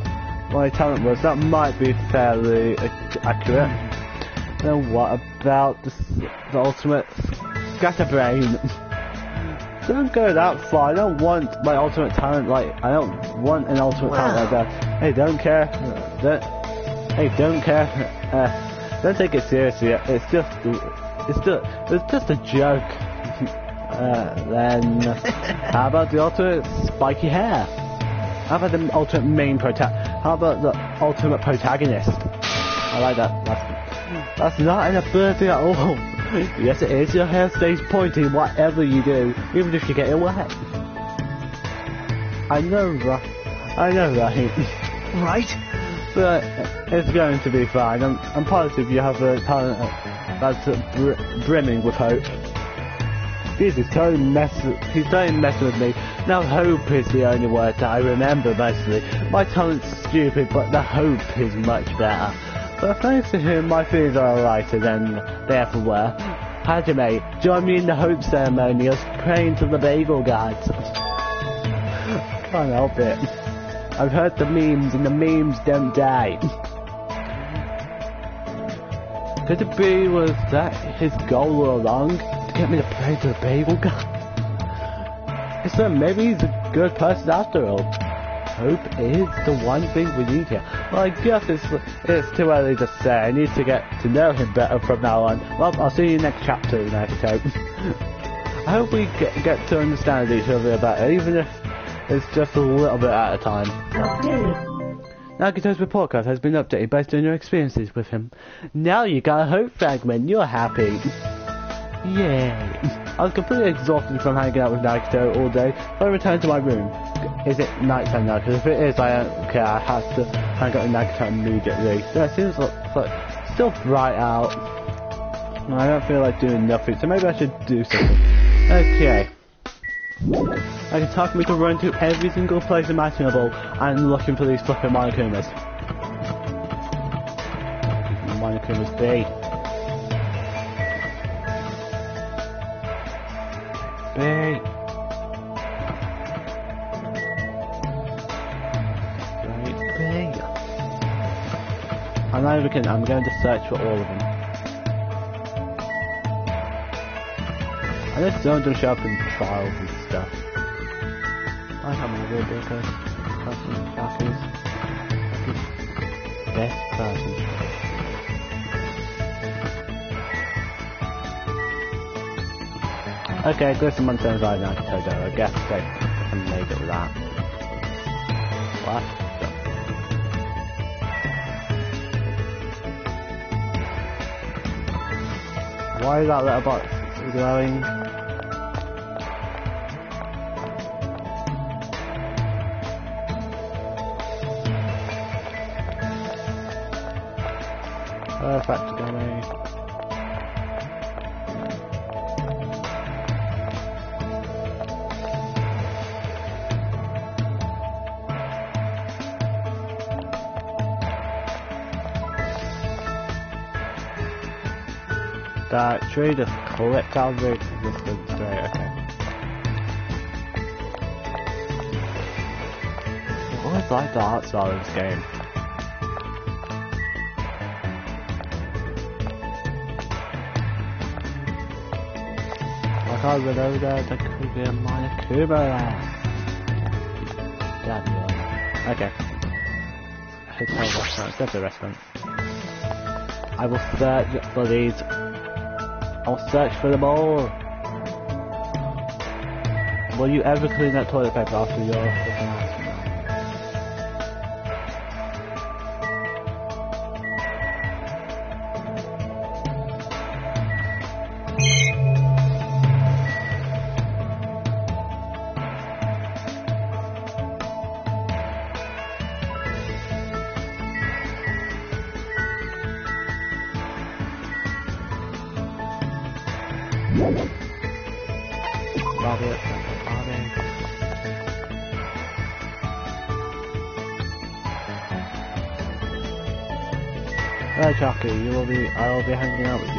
my talent was, that might be fairly accurate. Then what about the ultimate scatterbrain? Don't go that far. I don't want my ultimate talent I don't want an ultimate talent like that. Hey, don't care. Don't take it seriously. It's just a joke. Then how about the ultimate spiky hair? How about the ultimate How about the ultimate protagonist? I like that. That's not inappropriate at all. Yes, it is. Your hair stays pointy whatever you do, even if you get it wet. I know, right? Right? But it's going to be fine. I'm positive you have a talent that's brimming with hope. Jesus, he's totally messing with me. Now hope is the only word that I remember mostly. My talent's stupid, but the hope is much better. But thanks to him, my feelings are lighter than they ever were. Hajime, join me in the hope ceremony of praying to the bagel gods. Can't help it. I've heard the memes, and the memes don't die. Could it be, was that his goal all along? To get me to pray to the bagel god? So maybe he's a good person after all. Hope is the one thing we need here. Well, I guess it's too early to say. I need to get to know him better from now on. Well, I'll see you next chapter, Nagito. I hope we get to understand each other better, even if it's just a little bit at a time. Nagito's report card has been updated based on your experiences with him. Now you got a hope fragment, you're happy. Yay. I was completely exhausted from hanging out with Nagito all day, so I returned to my room. Is it nighttime now? Because if it is, I don't care, I have to hang out with Nagito immediately. So it seems like it's still bright out. I don't feel like doing nothing, so maybe I should do something. Okay. I can talk me to run to every single place imaginable and looking for these fucking Monokumas. Monokumas be. Right. I'm going to search for all of them. I just don't show up in trials and stuff. I have a little bit of person best person. Okay, Glisten Monsters I know Toto. I guess they can make it with that. What? Why is that little box glowing? Perfect, going. That tree just clipped out the resistance, right, okay. I always like the art style of this game. Like I went over there, there could be a Monokuma there. Damn yeah. Okay. Hotel restaurant, let's go to the restaurant. I will search for these. I'll search for them all. Will you ever clean that toilet paper after your fucking ass? Hello, Chucky. I will be hanging out with you.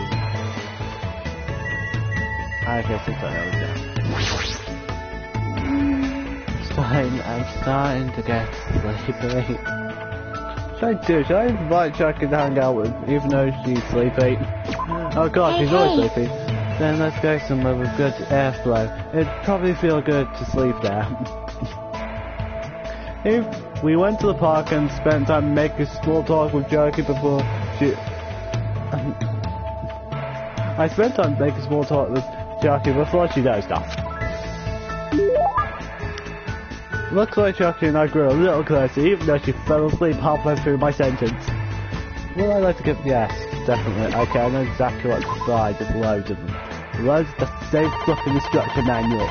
I guess it's I'm starting to get sleepy. Should I invite Chucky to hang out with, even though she's sleepy? Oh god, she's always sleepy. Then let's go somewhere with good airflow. It'd probably feel good to sleep there. If we went to the park and spent time making small talk with Jackie before she... I spent time making small talk with Jackie before she dozed off. Looks like Jackie and I grew a little closer, even though she fell asleep halfway through my sentence. Will I like to give? Yes, definitely. Okay, I know exactly what to buy. Just loads of them. Loads of the same stuff in the structure manual.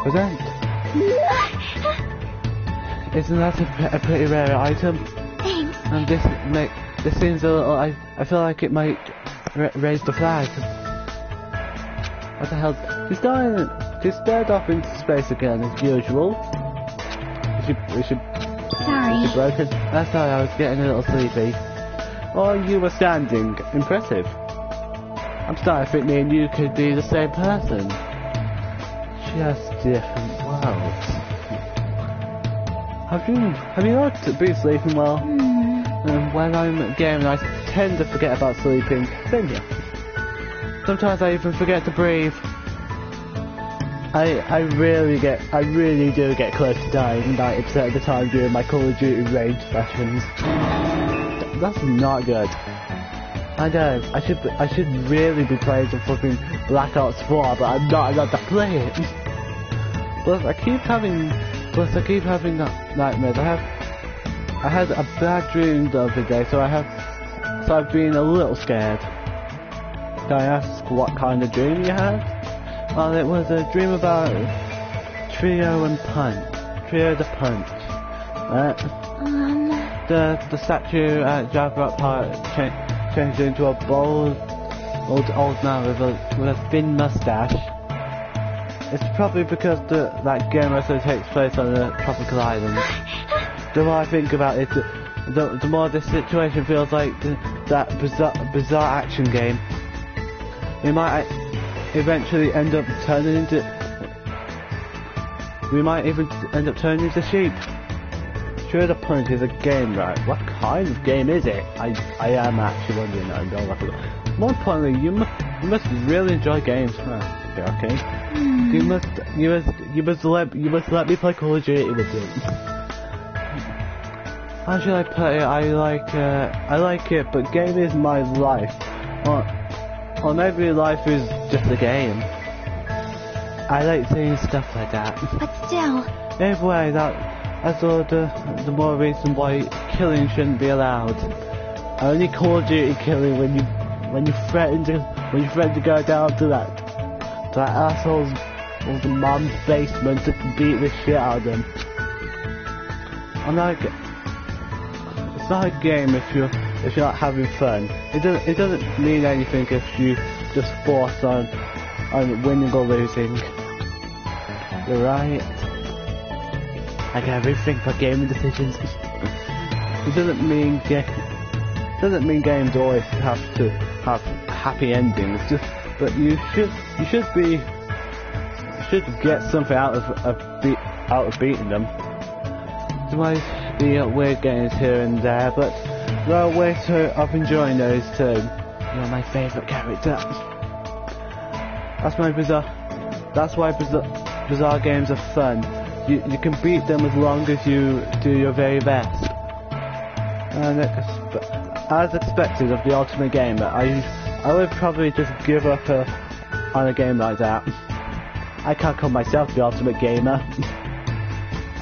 But then, isn't that a pretty rare item? Thanks. And this seems a little. I feel like it might raise the flag. What the hell? He's stared off into space again as usual. Is she Sorry. broken? That's why I was getting a little sleepy. Oh, you were standing. Impressive. I'm starting to think me and you could be the same person. Just different worlds. Have you not been sleeping well? When I'm gaming, I tend to forget about sleeping. Same here. Sometimes I even forget to breathe. I really do get close to dying 90% of the time during my Call of Duty range sessions. That's not good. I know. I should really be playing some fucking Black Ops 4, but I'm not allowed to play it. Plus I keep having nightmares. I had a bad dream the other day, so I've been a little scared. Can I ask what kind of dream you had? Well, it was a dream about Trio the Punch. The statue at Jaguar Park changed into a bald old man with a thin mustache. It's probably because that game also takes place on a tropical island. The more I think about it, the more this situation feels like that bizarre action game. We might eventually end up turning into... We might even end up turning into sheep. Sure, the Punch is a game, right? What kind of game is it? I am actually wondering that. More importantly, you must really enjoy games. Okay. You must let me play Call of Duty with you. How should I put it? I like it, but game is my life. Or maybe life is just a game. I like seeing stuff like that. But still. Anyway, that's all the more reason why killing shouldn't be allowed. I only Call of Duty killing when you threaten to go down to that asshole's mom's basement to beat the shit out of them. I'm like, it's not a game if you're not having fun. It doesn't mean anything if you just force on winning or losing. You're right. I get everything for gaming decisions. It doesn't mean games always have to have happy endings. But you should get something out of beating them. There might be weird games here and there, but there are ways of enjoying those too. You're my favourite character. That's why bizarre games are fun. You can beat them as long as you do your very best. And as expected of the Ultimate Gamer, I would probably just give up on a game like that. I can't call myself the Ultimate Gamer.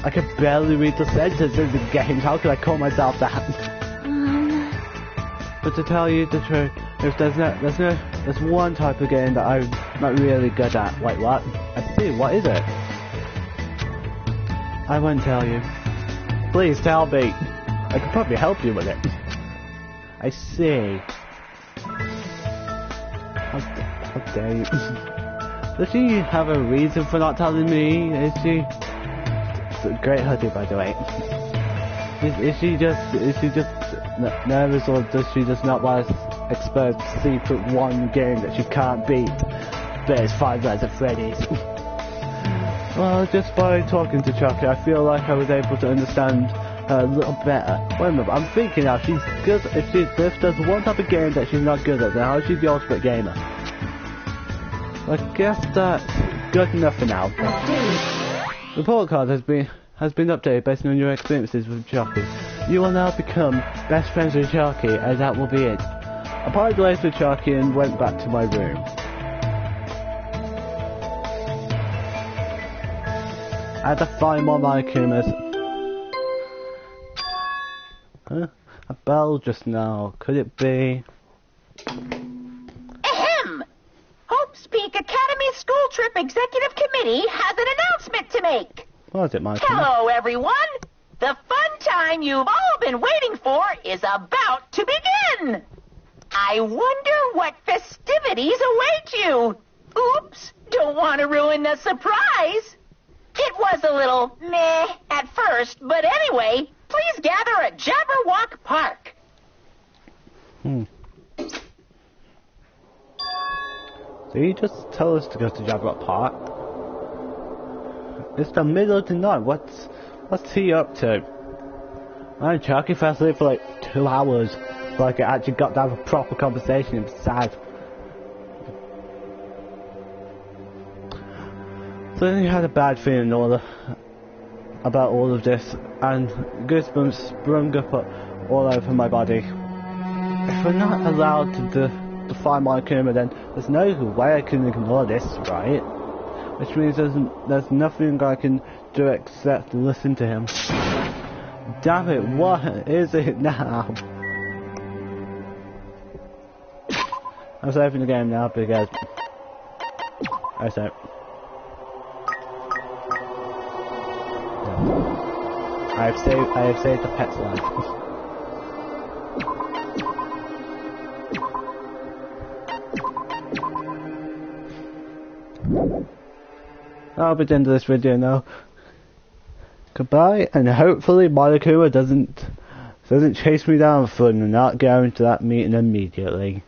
I can barely read the sentences in the game. How can I call myself that? But to tell you the truth, if there's one type of game that I'm not really good at. Wait, what? I see. What is it? I won't tell you. Please tell me. I could probably help you with it. I see. How dare you? Does she have a reason for not telling me? Is she? It's a great hoodie, by the way. Is she just nervous, or does she just not want to expose secret one game that she can't beat? But it's Five Nights at Freddy's. Well, just by talking to Chucky, I feel like I was able to understand her a little better. Wait a minute, I'm thinking now, she's good. If there's one type of game that she's not good at, then how is she the Ultimate Gamer? I guess that's good enough for now. The report card has been updated based on your experiences with Chucky. You will now become best friends with Chucky, and that will be it. I parted ways with Chucky and went back to my room. I had to find more Monikumas. Huh? A bell just now. Could it be? Ahem! Hope's Peak Academy School Trip Executive Committee has an announcement to make. What is it, Michael? Hello, everyone. The fun time you've all been waiting for is about to begin. I wonder what festivities await you. Oops, don't want to ruin the surprise. It was a little meh at first, but anyway, please gather at Jabberwock Park. Did you just tell us to go to Jabberwock Park? It's the middle of the night. What's he up to? I'm Chucky fast asleep for like 2 hours. So I actually got to have a proper conversation. It was sad. So then you had a bad feeling about all of this, and goosebumps sprung up all over my body. If we're not allowed to defy Monokuma, then there's no way I can ignore this, right? Which means there's nothing I can do except listen to him. Damn it, what is it now? I'm saving the game now because I have saved the pet's life. I'll be done to this video now. Goodbye, and hopefully Monokuma doesn't chase me down for not going to that meeting immediately.